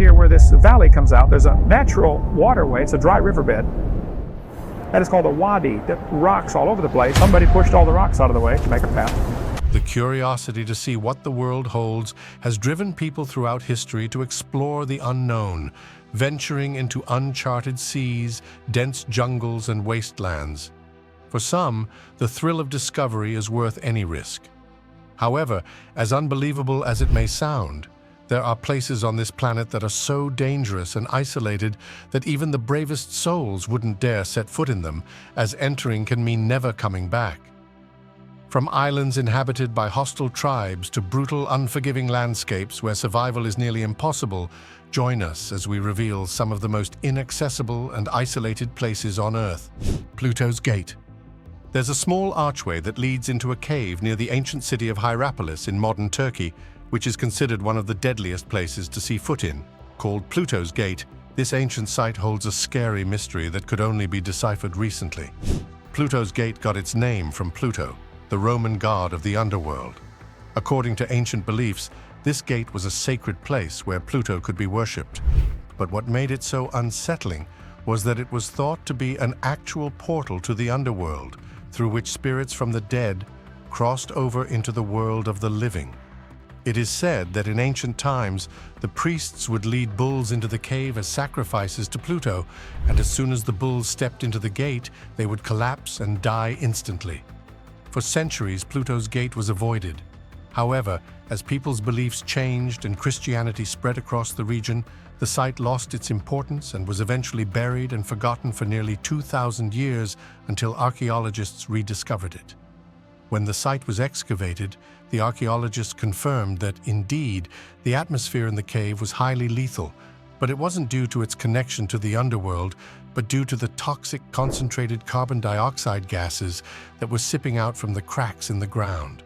here where this valley comes out, there's a natural waterway. It's a dry riverbed. That is called a wadi. That rocks all over the place. Somebody pushed all the rocks out of the way to make a path. The curiosity to see what the world holds has driven people throughout history to explore the unknown, venturing into uncharted seas, dense jungles, and wastelands. For some, the thrill of discovery is worth any risk. However, as unbelievable as it may sound, there are places on this planet that are so dangerous and isolated that even the bravest souls wouldn't dare set foot in them, as entering can mean never coming back. From islands inhabited by hostile tribes to brutal, unforgiving landscapes where survival is nearly impossible, join us as we reveal some of the most inaccessible and isolated places on Earth. Plutos Gate. There's a small archway that leads into a cave near the ancient city of Hierapolis in modern Turkey, which is considered one of the deadliest places to see foot in. Called Plutos Gate, this ancient site holds a scary mystery that could only be deciphered recently. Plutos Gate got its name from Pluto, the Roman god of the underworld. According to ancient beliefs, this gate was a sacred place where Pluto could be worshipped. But what made it so unsettling was that it was thought to be an actual portal to the underworld, through which spirits from the dead crossed over into the world of the living. It is said that in ancient times, the priests would lead bulls into the cave as sacrifices to Pluto, and as soon as the bulls stepped into the gate, they would collapse and die instantly. For centuries, Pluto's gate was avoided. However, as people's beliefs changed and Christianity spread across the region, the site lost its importance and was eventually buried and forgotten for nearly 2,000 years until archaeologists rediscovered it. When the site was excavated, the archaeologists confirmed that, indeed, the atmosphere in the cave was highly lethal, but it wasn't due to its connection to the underworld, but due to the toxic concentrated carbon dioxide gases that were sipping out from the cracks in the ground.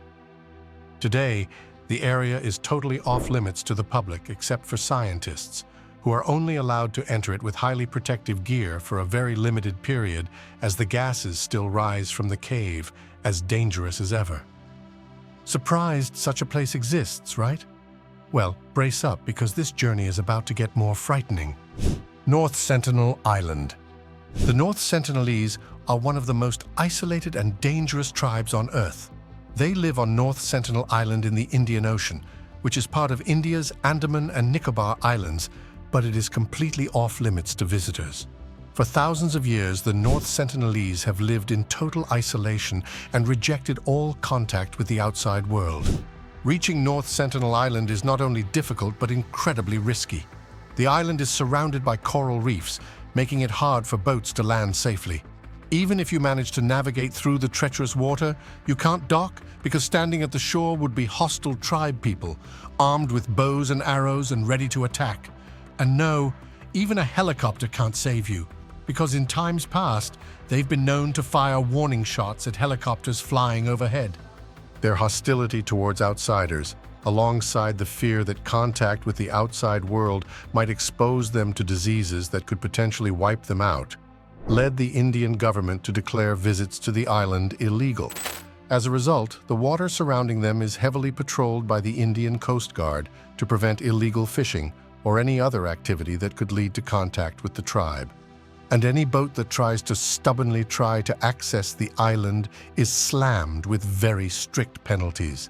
Today, the area is totally off-limits to the public except for scientists, who are only allowed to enter it with highly protective gear for a very limited period as the gases still rise from the cave, as dangerous as ever. Surprised such a place exists, right? Well, brace up because this journey is about to get more frightening. North Sentinel Island. The North Sentinelese are one of the most isolated and dangerous tribes on Earth. They live on North Sentinel Island in the Indian Ocean, which is part of India's Andaman and Nicobar Islands, but it is completely off-limits to visitors. For thousands of years, the North Sentinelese have lived in total isolation and rejected all contact with the outside world. Reaching North Sentinel Island is not only difficult but incredibly risky. The island is surrounded by coral reefs, making it hard for boats to land safely. Even if you manage to navigate through the treacherous water, you can't dock because standing at the shore would be hostile tribe people, armed with bows and arrows and ready to attack. And no, even a helicopter can't save you, because in times past, they've been known to fire warning shots at helicopters flying overhead. Their hostility towards outsiders, alongside the fear that contact with the outside world might expose them to diseases that could potentially wipe them out, led the Indian government to declare visits to the island illegal. As a result, the water surrounding them is heavily patrolled by the Indian Coast Guard to prevent illegal fishing or any other activity that could lead to contact with the tribe. And any boat that tries to stubbornly try to access the island is slammed with very strict penalties.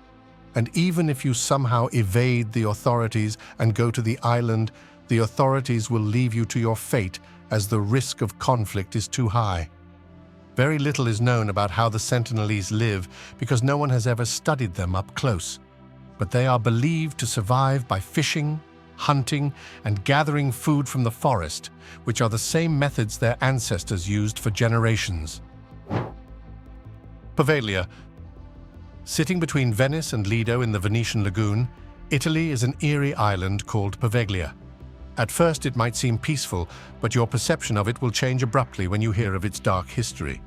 And even if you somehow evade the authorities and go to the island, the authorities will leave you to your fate as the risk of conflict is too high. Very little is known about how the Sentinelese live because no one has ever studied them up close. But they are believed to survive by fishing, hunting, and gathering food from the forest, which are the same methods their ancestors used for generations. Pavia. Sitting between Venice and Lido in the Venetian lagoon, Italy is an eerie island called Pavia. At first it might seem peaceful, but your perception of it will change abruptly when you hear of its dark history.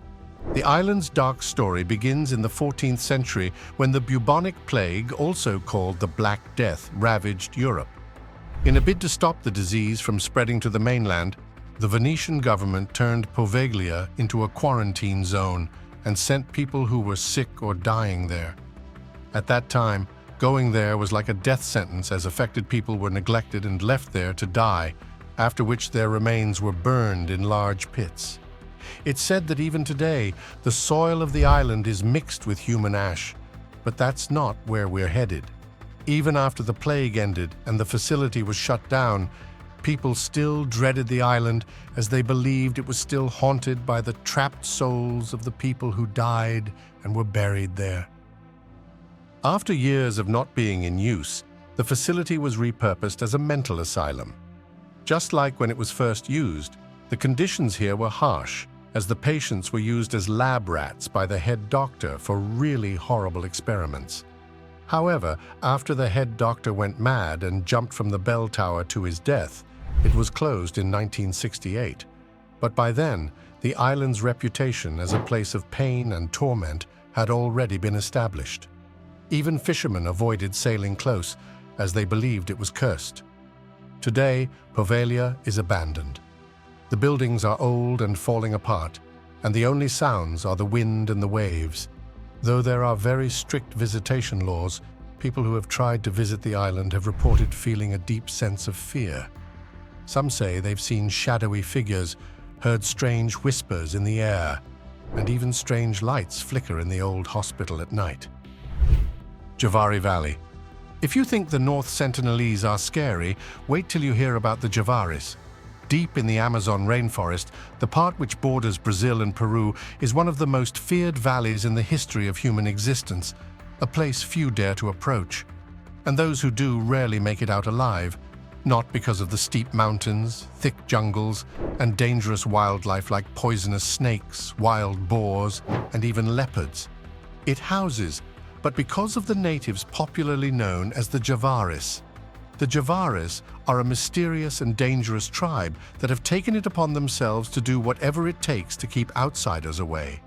The island's dark story begins in the 14th century when the bubonic plague, also called the Black Death, ravaged Europe. In a bid to stop the disease from spreading to the mainland, the Venetian government turned Pavia into a quarantine zone and sent people who were sick or dying there. At that time, Going there was like a death sentence, as affected people were neglected and left there to die, after which their remains were burned in large pits. It's said that even today, the soil of the island is mixed with human ash, but that's not where we're headed. Even after the plague ended and the facility was shut down, people still dreaded the island as they believed it was still haunted by the trapped souls of the people who died and were buried there. After years of not being in use, the facility was repurposed as a mental asylum. Just like when it was first used, the conditions here were harsh, as the patients were used as lab rats by the head doctor for really horrible experiments. However, after the head doctor went mad and jumped from the bell tower to his death, it was closed in 1968. But by then, the island's reputation as a place of pain and torment had already been established. Even fishermen avoided sailing close, as they believed it was cursed. Today, Pavia is abandoned. The buildings are old and falling apart, and the only sounds are the wind and the waves. Though there are very strict visitation laws, people who have tried to visit the island have reported feeling a deep sense of fear. Some say they've seen shadowy figures, heard strange whispers in the air, and even strange lights flicker in the old hospital at night. Javari Valley. If you think the North Sentinelese are scary, wait till you hear about the Javaris. Deep in the Amazon rainforest, the part which borders Brazil and Peru is one of the most feared valleys in the history of human existence, a place few dare to approach. And those who do rarely make it out alive, not because of the steep mountains, thick jungles, and dangerous wildlife like poisonous snakes, wild boars, and even leopards. It houses, but because of the natives popularly known as the Javaris. The Javaris are a mysterious and dangerous tribe that have taken it upon themselves to do whatever it takes to keep outsiders away.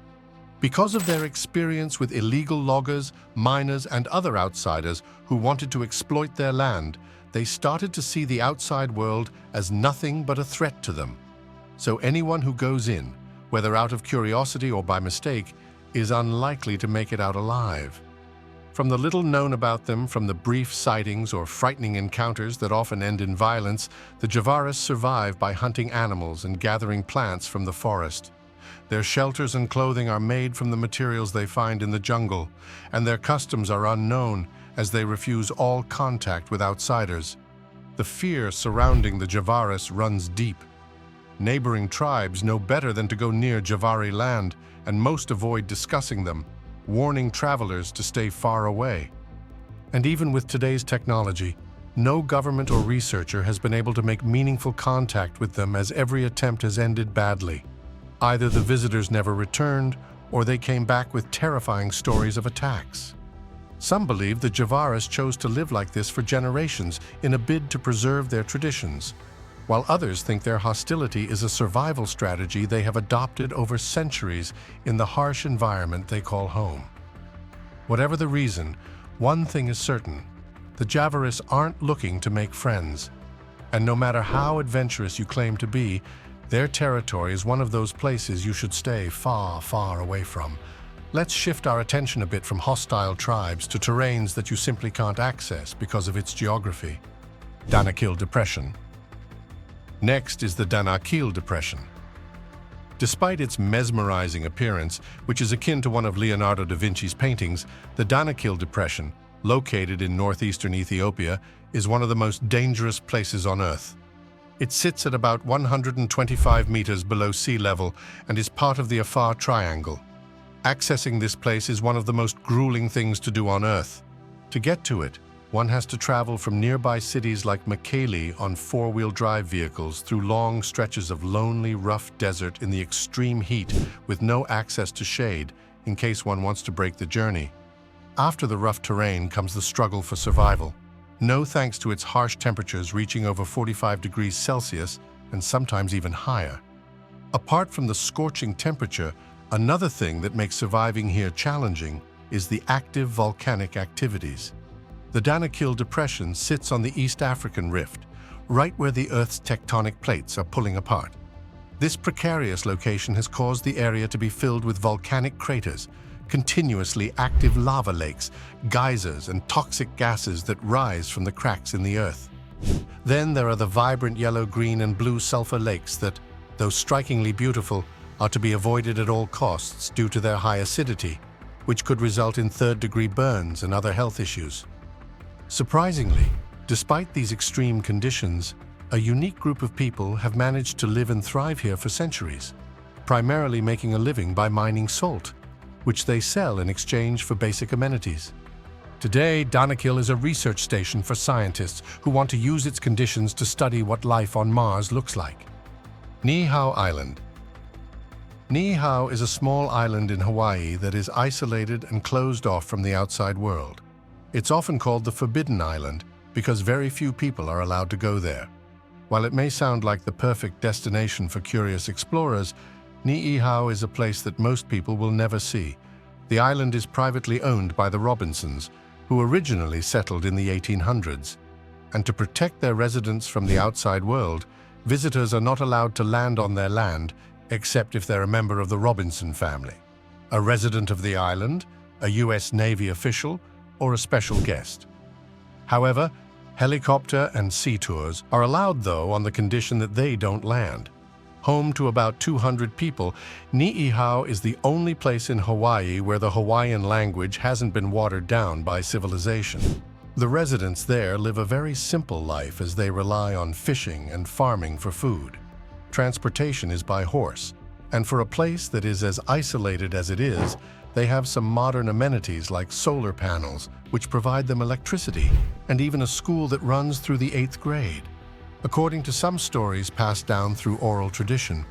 Because of their experience with illegal loggers, miners, and other outsiders who wanted to exploit their land, they started to see the outside world as nothing but a threat to them. So anyone who goes in, whether out of curiosity or by mistake, is unlikely to make it out alive. From the little known about them, from the brief sightings or frightening encounters that often end in violence, the Javaris survive by hunting animals and gathering plants from the forest. Their shelters and clothing are made from the materials they find in the jungle, and their customs are unknown as they refuse all contact with outsiders. The fear surrounding the Javaris runs deep. Neighboring tribes know better than to go near Javari land, and most avoid discussing them, warning travelers to stay far away. And even with today's technology, no government or researcher has been able to make meaningful contact with them, as every attempt has ended badly. Either the visitors never returned, or they came back with terrifying stories of attacks. Some believe the Javaris chose to live like this for generations in a bid to preserve their traditions, while others think their hostility is a survival strategy they have adopted over centuries in the harsh environment they call home. Whatever the reason, one thing is certain: the Javaris aren't looking to make friends. And no matter how adventurous you claim to be, their territory is one of those places you should stay far, far away from. Let's shift our attention a bit from hostile tribes to terrains that you simply can't access because of its geography. Danakil Depression. Next is the Danakil Depression. Despite its mesmerizing appearance, which is akin to one of Leonardo da Vinci's paintings, the Danakil Depression, located in northeastern Ethiopia, is one of the most dangerous places on Earth. It sits at about 125 meters below sea level and is part of the Afar Triangle. Accessing this place is one of the most grueling things to do on Earth. To get to it, one has to travel from nearby cities like Mekelle on four-wheel drive vehicles through long stretches of lonely, rough desert in the extreme heat with no access to shade in case one wants to break the journey. After the rough terrain comes the struggle for survival. No thanks to its harsh temperatures reaching over 45 degrees Celsius and sometimes even higher. Apart from the scorching temperature, another thing that makes surviving here challenging is the active volcanic activities. The Danakil Depression sits on the East African Rift, right where the Earth's tectonic plates are pulling apart. This precarious location has caused the area to be filled with volcanic craters, continuously active lava lakes, geysers, and toxic gases that rise from the cracks in the earth. Then there are the vibrant yellow, green, and blue sulfur lakes that, though strikingly beautiful, are to be avoided at all costs due to their high acidity, which could result in third-degree burns and other health issues. Surprisingly, despite these extreme conditions, a unique group of people have managed to live and thrive here for centuries, primarily making a living by mining salt, which they sell in exchange for basic amenities. Today, Danakil is a research station for scientists who want to use its conditions to study what life on Mars looks like. Niiha Island. Niiha is a small island in Hawaii that is isolated and closed off from the outside world. It's often called the Forbidden Island because very few people are allowed to go there. While it may sound like the perfect destination for curious explorers, Niiha is a place that most people will never see. The island is privately owned by the Robinsons, who originally settled in the 1800s. And to protect their residents from the outside world, visitors are not allowed to land on their land except if they're a member of the Robinson family, a resident of the island, a US Navy official, or a special guest. However, helicopter and sea tours are allowed, though, on the condition that they don't land. Home to about 200 people, Niiha is the only place in Hawaii where the Hawaiian language hasn't been watered down by civilization. The residents there live a very simple life as they rely on fishing and farming for food. Transportation is by horse, and for a place that is as isolated as it is, they have some modern amenities like solar panels, which provide them electricity, and even a school that runs through the 8th grade. According to some stories passed down through oral tradition,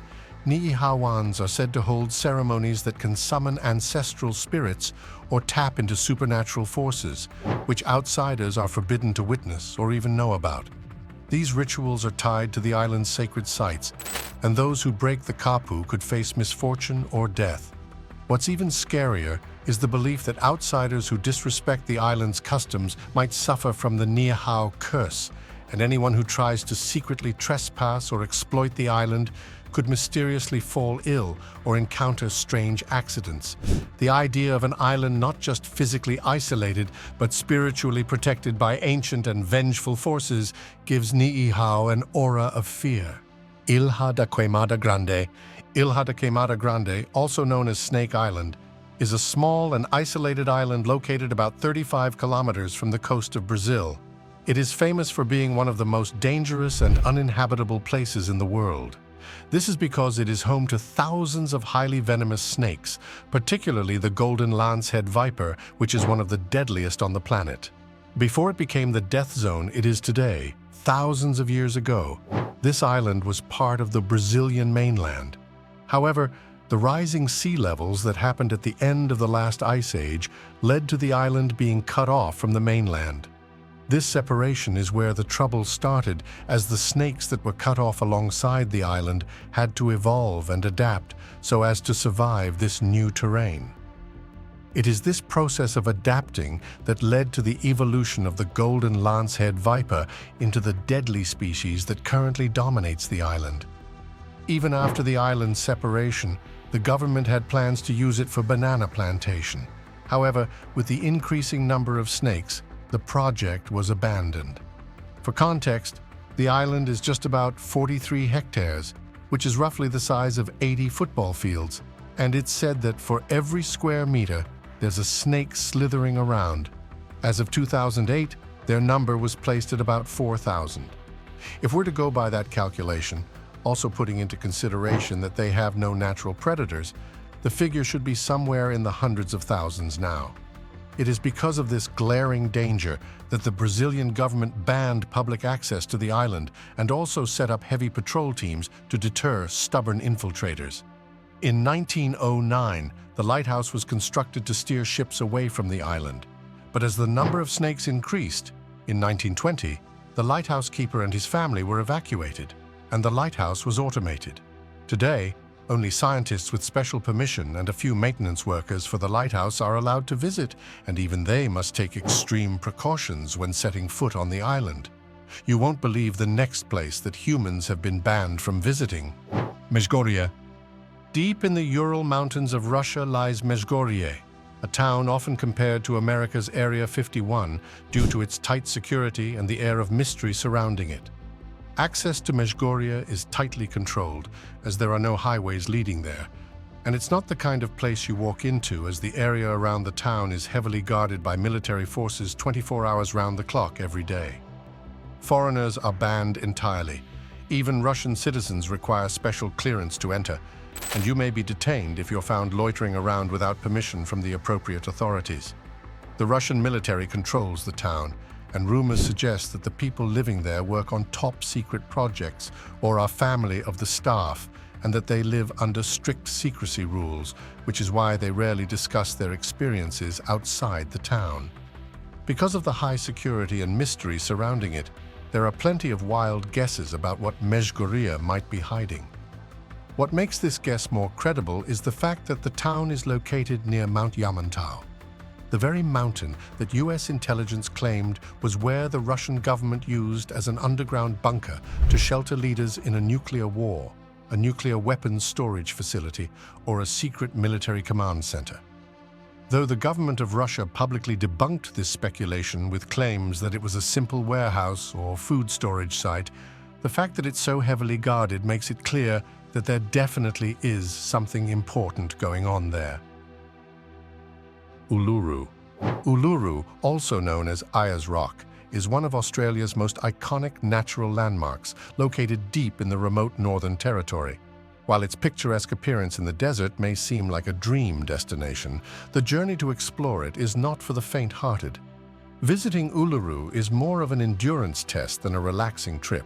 Niihawans are said to hold ceremonies that can summon ancestral spirits or tap into supernatural forces, which outsiders are forbidden to witness or even know about. These rituals are tied to the island's sacred sites, and those who break the kapu could face misfortune or death. What's even scarier is the belief that outsiders who disrespect the island's customs might suffer from the Niihau curse, and anyone who tries to secretly trespass or exploit the island could mysteriously fall ill or encounter strange accidents. The idea of an island not just physically isolated, but spiritually protected by ancient and vengeful forces gives Niihau an aura of fear. Ilha Grande. Ilha Grande, also known as Snake Island, is a small and isolated island located about 35 kilometers from the coast of Brazil. It is famous for being one of the most dangerous and uninhabitable places in the world. This is because it is home to thousands of highly venomous snakes, particularly the golden lancehead viper, which is one of the deadliest on the planet. Before it became the death zone it is today, thousands of years ago, this island was part of the Brazilian mainland. However, the rising sea levels that happened at the end of the last ice age led to the island being cut off from the mainland. This separation is where the trouble started, as the snakes that were cut off alongside the island had to evolve and adapt so as to survive this new terrain. It is this process of adapting that led to the evolution of the golden lancehead viper into the deadly species that currently dominates the island. Even after the island's separation, the government had plans to use it for banana plantation. However, with the increasing number of snakes, the project was abandoned. For context, the island is just about 43 hectares, which is roughly the size of 80 football fields, and it's said that for every square meter, there's a snake slithering around. As of 2008, their number was placed at about 4,000. If we're to go by that calculation, also putting into consideration that they have no natural predators, the figure should be somewhere in the hundreds of thousands now. It is because of this glaring danger that the Brazilian government banned public access to the island and also set up heavy patrol teams to deter stubborn infiltrators. In 1909, the lighthouse was constructed to steer ships away from the island. But as the number of snakes increased, in 1920, the lighthouse keeper and his family were evacuated, and the lighthouse was automated. Today, only scientists with special permission and a few maintenance workers for the lighthouse are allowed to visit, and even they must take extreme precautions when setting foot on the island. You won't believe the next place that humans have been banned from visiting. Mezhgorye. Deep in the Ural Mountains of Russia lies Mezhgorye, a town often compared to America's Area 51 due to its tight security and the air of mystery surrounding it. Access to Medjugorje is tightly controlled, as there are no highways leading there, and it's not the kind of place you walk into, as the area around the town is heavily guarded by military forces 24 hours round the clock every day. Foreigners are banned entirely. Even Russian citizens require special clearance to enter, and you may be detained if you're found loitering around without permission from the appropriate authorities. The Russian military controls the town, and rumors suggest that the people living there work on top-secret projects or are family of the staff, and that they live under strict secrecy rules, which is why they rarely discuss their experiences outside the town. Because of the high security and mystery surrounding it, there are plenty of wild guesses about what Medjugorje might be hiding. What makes this guess more credible is the fact that the town is located near Mount Yamantau, the very mountain that US intelligence claimed was where the Russian government used as an underground bunker to shelter leaders in a nuclear war, a nuclear weapons storage facility, or a secret military command center. Though the government of Russia publicly debunked this speculation with claims that it was a simple warehouse or food storage site, the fact that it's so heavily guarded makes it clear that there definitely is something important going on there. Uluru. Uluru, also known as Ayers Rock, is one of Australia's most iconic natural landmarks, located deep in the remote Northern Territory. While its picturesque appearance in the desert may seem like a dream destination, the journey to explore it is not for the faint-hearted. Visiting Uluru is more of an endurance test than a relaxing trip.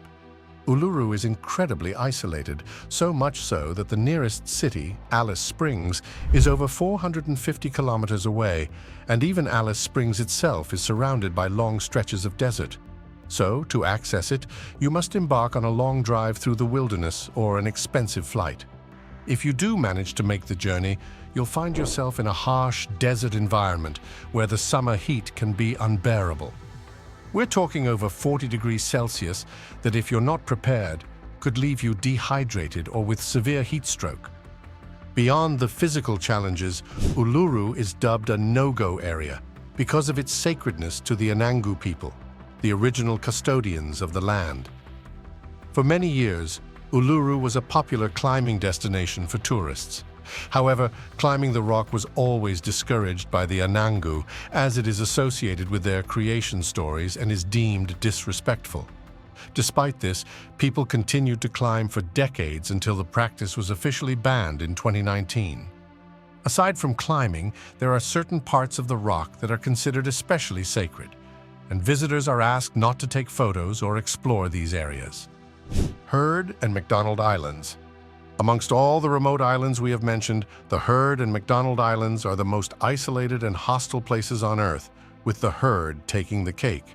Uluru is incredibly isolated, so much so that the nearest city, Alice Springs, is over 450 kilometers away, and even Alice Springs itself is surrounded by long stretches of desert. So, to access it, you must embark on a long drive through the wilderness or an expensive flight. If you do manage to make the journey, you'll find yourself in a harsh desert environment where the summer heat can be unbearable. We're talking over 40 degrees Celsius that, if you're not prepared, could leave you dehydrated or with severe heat stroke. Beyond the physical challenges, Uluru is dubbed a no-go area because of its sacredness to the Anangu people, the original custodians of the land. For many years, Uluru was a popular climbing destination for tourists. However, climbing the rock was always discouraged by the Anangu, as it is associated with their creation stories and is deemed disrespectful. Despite this, people continued to climb for decades until the practice was officially banned in 2019. Aside from climbing, there are certain parts of the rock that are considered especially sacred, and visitors are asked not to take photos or explore these areas. Heard and McDonald Islands. Amongst all the remote islands we have mentioned, the Heard and McDonald Islands are the most isolated and hostile places on Earth, with the Heard taking the cake.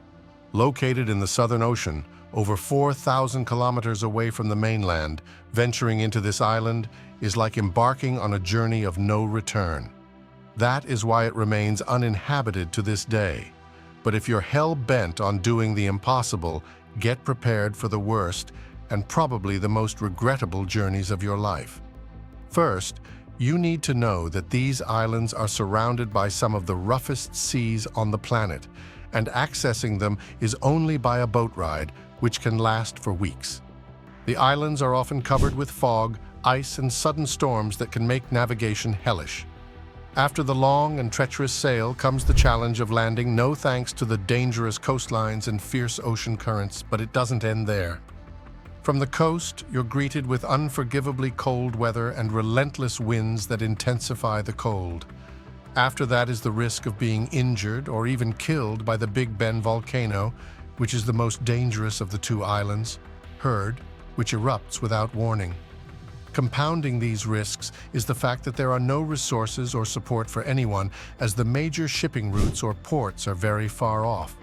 Located in the Southern Ocean, over 4,000 kilometers away from the mainland, venturing into this island is like embarking on a journey of no return. That is why it remains uninhabited to this day. But if you're hell-bent on doing the impossible, get prepared for the worst and probably the most regrettable journeys of your life. First, you need to know that these islands are surrounded by some of the roughest seas on the planet, and accessing them is only by a boat ride, which can last for weeks. The islands are often covered with fog, ice, and sudden storms that can make navigation hellish. After the long and treacherous sail comes the challenge of landing, no thanks to the dangerous coastlines and fierce ocean currents, but it doesn't end there. From the coast, you're greeted with unforgivably cold weather and relentless winds that intensify the cold. After that is the risk of being injured or even killed by the Big Ben volcano, which is the most dangerous of the two islands, Heard, which erupts without warning. Compounding these risks is the fact that there are no resources or support for anyone, as the major shipping routes or ports are very far off.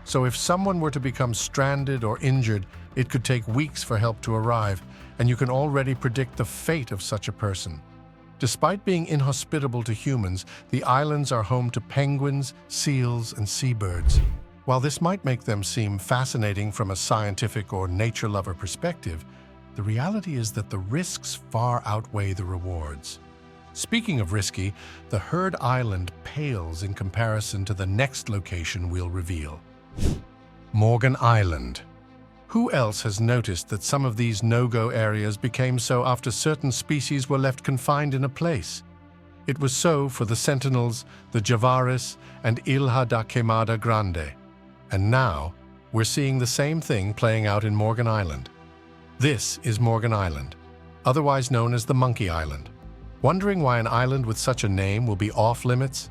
So if someone were to become stranded or injured, it could take weeks for help to arrive, and you can already predict the fate of such a person. Despite being inhospitable to humans, the islands are home to penguins, seals, and seabirds. While this might make them seem fascinating from a scientific or nature lover perspective, the reality is that the risks far outweigh the rewards. Speaking of risky, the Herd Island pales in comparison to the next location we'll reveal. Morgan Island. Who else has noticed that some of these no-go areas became so after certain species were left confined in a place? It was so for the Sentinels, the Javaris, and Ilha Grande. And now, we're seeing the same thing playing out in Morgan Island. This is Morgan Island, otherwise known as the Monkey Island. Wondering why an island with such a name will be off-limits?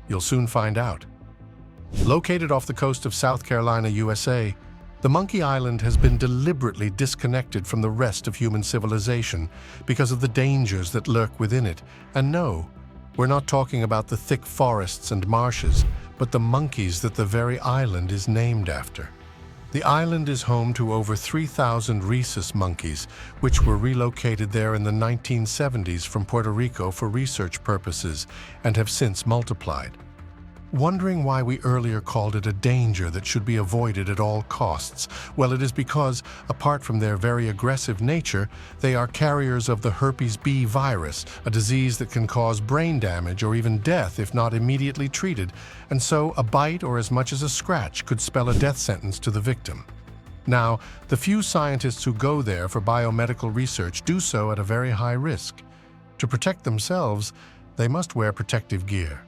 You'll soon find out. Located off the coast of South Carolina, USA, the Monkey Island has been deliberately disconnected from the rest of human civilization because of the dangers that lurk within it. And no, we're not talking about the thick forests and marshes, but the monkeys that the very island is named after. The island is home to over 3,000 rhesus monkeys, which were relocated there in the 1970s from Puerto Rico for research purposes and have since multiplied. Wondering why we earlier called it a danger that should be avoided at all costs? Well, it is because, apart from their very aggressive nature, they are carriers of the herpes B virus, a disease that can cause brain damage or even death if not immediately treated, and so a bite or as much as a scratch could spell a death sentence to the victim. Now, the few scientists who go there for biomedical research do so at a very high risk. To protect themselves, they must wear protective gear.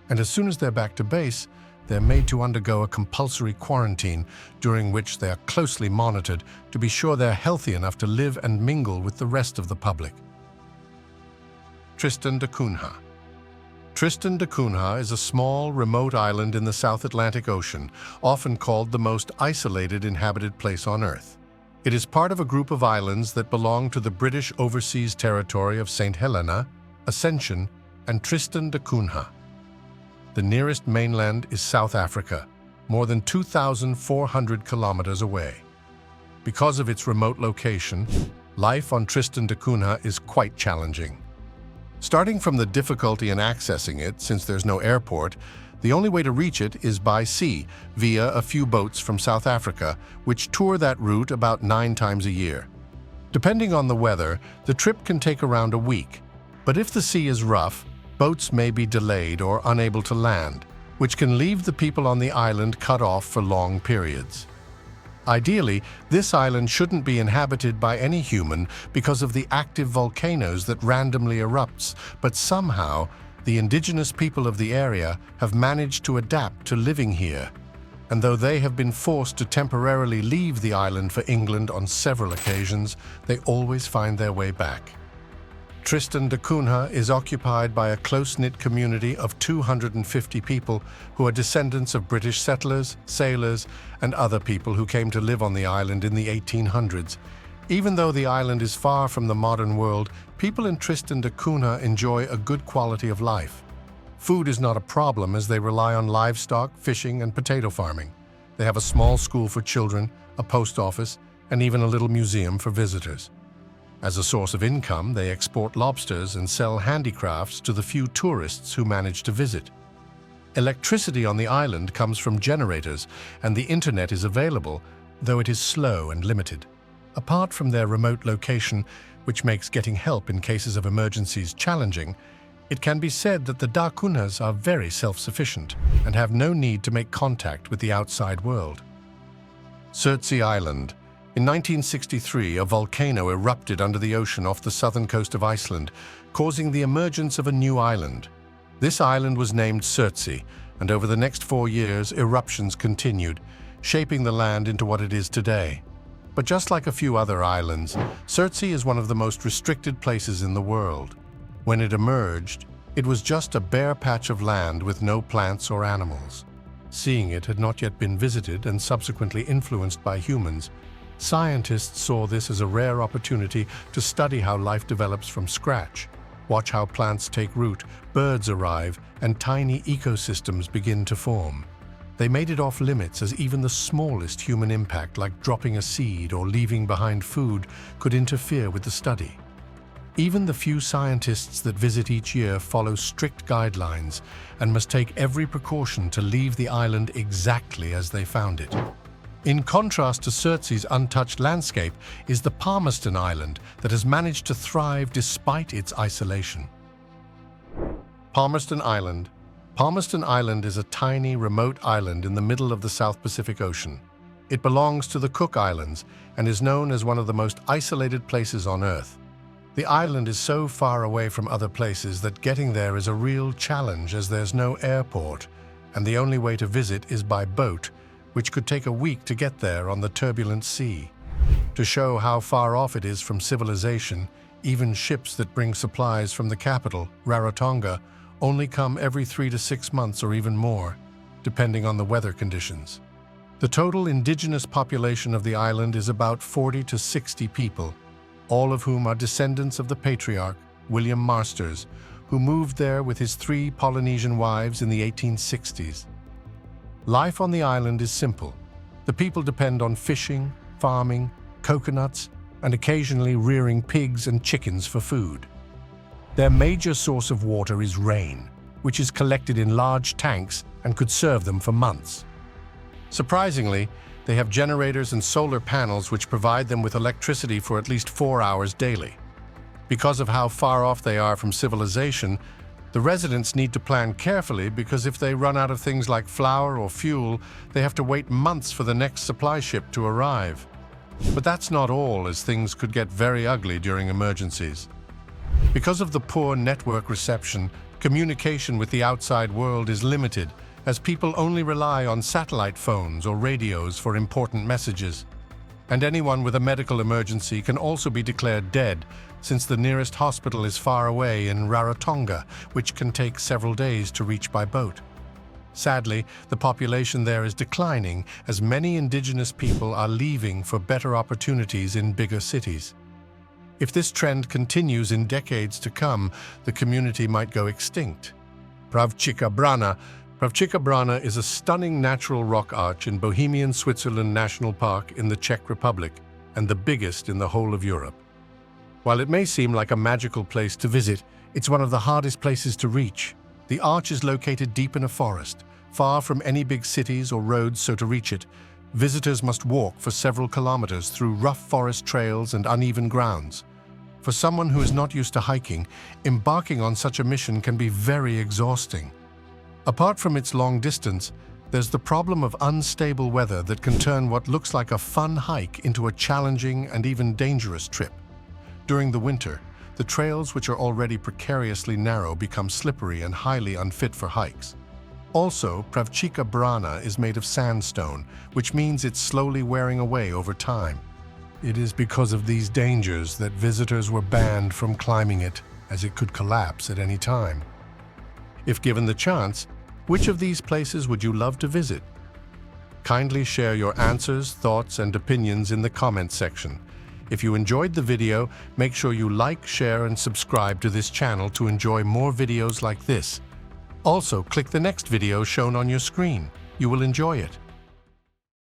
And as soon as they're back to base, they're made to undergo a compulsory quarantine, during which they are closely monitored to be sure they're healthy enough to live and mingle with the rest of the public. Tristan Duna. Tristan Duna is a small, remote island in the South Atlantic Ocean, often called the most isolated inhabited place on Earth. It is part of a group of islands that belong to the British Overseas Territory of St. Helena, Ascension, and Tristan Duna. The nearest mainland is South Africa, more than 2,400 kilometers away. Because of its remote location, life on Tristan Duna is quite challenging. Starting from the difficulty in accessing it, since there's no airport, the only way to reach it is by sea, via a few boats from South Africa, which tour that route about 9 times a year. Depending on the weather, the trip can take around a week, but if the sea is rough, boats may be delayed or unable to land, which can leave the people on the island cut off for long periods. Ideally, this island shouldn't be inhabited by any human because of the active volcanoes that randomly erupts, but somehow, the indigenous people of the area have managed to adapt to living here. And though they have been forced to temporarily leave the island for England on several occasions, they always find their way back. Tristan Duna is occupied by a close-knit community of 250 people who are descendants of British settlers, sailors, and other people who came to live on the island in the 1800s. Even though the island is far from the modern world, people in Tristan Duna enjoy a good quality of life. Food is not a problem as they rely on livestock, fishing, and potato farming. They have a small school for children, a post office, and even a little museum for visitors. As a source of income, they export lobsters and sell handicrafts to the few tourists who manage to visit. Electricity on the island comes from generators, and the internet is available, though it is slow and limited. Apart from their remote location, which makes getting help in cases of emergencies challenging, it can be said that the Dakunas are very self-sufficient and have no need to make contact with the outside world. Cirk Island. In 1963, a volcano erupted under the ocean off the southern coast of Iceland, causing the emergence of a new island. This island was named Cirk, and over the next 4 years, eruptions continued, shaping the land into what it is today. But just like a few other islands, Cirk is one of the most restricted places in the world. When it emerged, it was just a bare patch of land with no plants or animals. Seeing it had not yet been visited and subsequently influenced by humans, scientists saw this as a rare opportunity to study how life develops from scratch, watch how plants take root, birds arrive, and tiny ecosystems begin to form. They made it off limits as even the smallest human impact, like dropping a seed or leaving behind food, could interfere with the study. Even the few scientists that visit each year follow strict guidelines and must take every precaution to leave the island exactly as they found it. In contrast to Cirk's untouched landscape is the Paliston Island that has managed to thrive despite its isolation. Paliston Island. Paliston Island is a tiny, remote island in the middle of the South Pacific Ocean. It belongs to the Cook Islands and is known as one of the most isolated places on Earth. The island is so far away from other places that getting there is a real challenge, as there's no airport, and the only way to visit is by boat, which could take a week to get there on the turbulent sea. To show how far off it is from civilization, even ships that bring supplies from the capital, Rarotonga, only come every 3 to 6 months or even more, depending on the weather conditions. The total indigenous population of the island is about 40 to 60 people, all of whom are descendants of the patriarch, William Marsters, who moved there with his 3 Polynesian wives in the 1860s. Life on the island is simple. The people depend on fishing, farming, coconuts, and occasionally rearing pigs and chickens for food. Their major source of water is rain, which is collected in large tanks and could serve them for months. Surprisingly, they have generators and solar panels which provide them with electricity for at least 4 hours daily. Because of how far off they are from civilization, the residents need to plan carefully, because if they run out of things like flour or fuel, they have to wait months for the next supply ship to arrive. But that's not all, as things could get very ugly during emergencies. Because of the poor network reception, communication with the outside world is limited, as people only rely on satellite phones or radios for important messages. And anyone with a medical emergency can also be declared dead, since the nearest hospital is far away in Rarotonga, which can take several days to reach by boat. Sadly, the population there is declining, as many indigenous people are leaving for better opportunities in bigger cities. If this trend continues in decades to come, the community might go extinct. Pravchika Brana is a stunning natural rock arch in Bohemian Switzerland National Park in the Czech Republic, and the biggest in the whole of Europe. While it may seem like a magical place to visit, it's one of the hardest places to reach. The arch is located deep in a forest, far from any big cities or roads, so to reach it, visitors must walk for several kilometers through rough forest trails and uneven grounds. For someone who is not used to hiking, embarking on such a mission can be very exhausting. Apart from its long distance, there's the problem of unstable weather that can turn what looks like a fun hike into a challenging and even dangerous trip. During the winter, the trails, which are already precariously narrow, become slippery and highly unfit for hikes. Also, Pravchika Brana is made of sandstone, which means it's slowly wearing away over time. It is because of these dangers that visitors were banned from climbing it, as it could collapse at any time. If given the chance, which of these places would you love to visit? Kindly share your answers, thoughts, and opinions in the comments section. If you enjoyed the video, make sure you like, share, and subscribe to this channel to enjoy more videos like this. Also, click the next video shown on your screen. You will enjoy it.